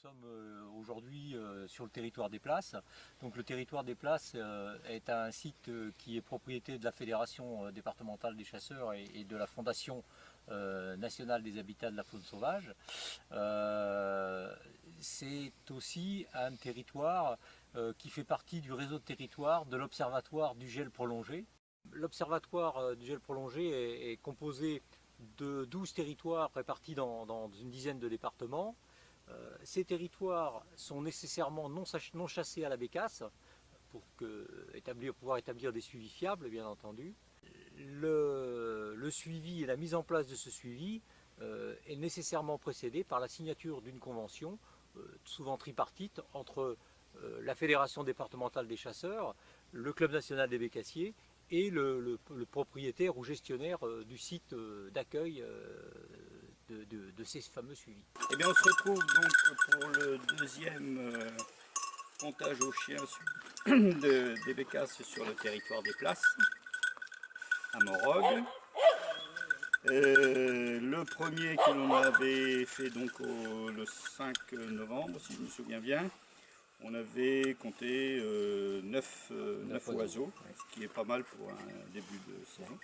sommes aujourd'hui sur le territoire des Places. Donc le territoire des Places est un site qui est propriété de la Fédération départementale des chasseurs et de la Fondation nationale des habitats de la faune sauvage. C'est aussi un territoire qui fait partie du réseau de territoire de l'Observatoire du gel prolongé. L'Observatoire du gel prolongé est composé de 12 territoires répartis dans une dizaine de départements. Ces territoires sont nécessairement non chassés à la bécasse pour pouvoir établir des suivis fiables, bien entendu. Le suivi et la mise en place de ce suivi est nécessairement précédé par la signature d'une convention, souvent tripartite, entre la Fédération départementale des chasseurs, le Club national des bécassiers et le propriétaire ou gestionnaire du site d'accueil de ces fameux suivis. Eh bien, on se retrouve donc pour le deuxième comptage aux chiens des bécasses sur le territoire des Places, à Morog. Le premier que l'on avait fait donc le 5 novembre, si je me souviens bien, on avait compté 9 oiseaux, ce qui est pas mal pour un début de saison.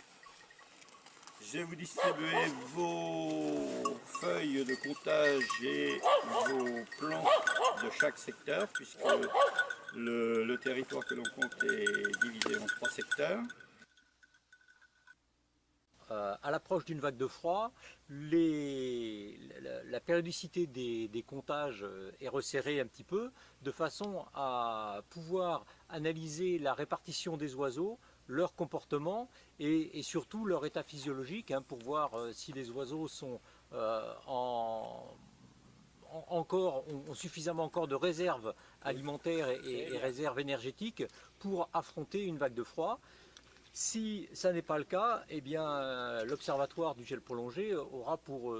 Je vais vous distribuer vos feuilles de comptage et vos plans de chaque secteur, puisque le territoire que l'on compte est divisé en 3 secteurs. À l'approche d'une vague de froid, la périodicité des comptages est resserrée un petit peu, de façon à pouvoir analyser la répartition des oiseaux, leur comportement et surtout leur état physiologique, pour voir si les oiseaux sont ont suffisamment encore de réserves alimentaires et réserves énergétiques pour affronter une vague de froid. Si ça n'est pas le cas, eh bien, l'Observatoire du gel prolongé aura pour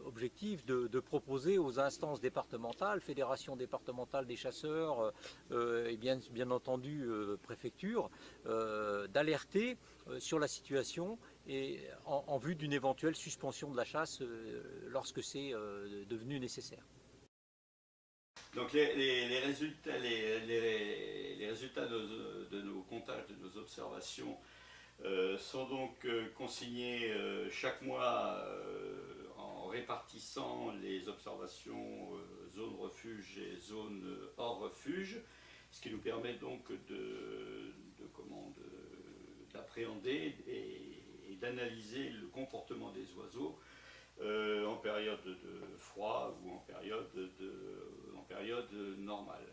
objectif de proposer aux instances départementales, Fédération départementale des chasseurs et bien entendu préfecture, d'alerter sur la situation et en vue d'une éventuelle suspension de la chasse lorsque c'est devenu nécessaire. Donc les résultats, les résultats de nos comptages, de nos observations sont donc consignés chaque mois en répartissant les observations zone refuge et zone hors refuge, ce qui nous permet donc d'appréhender et d'analyser le comportement des oiseaux en période de froid ou en période normale.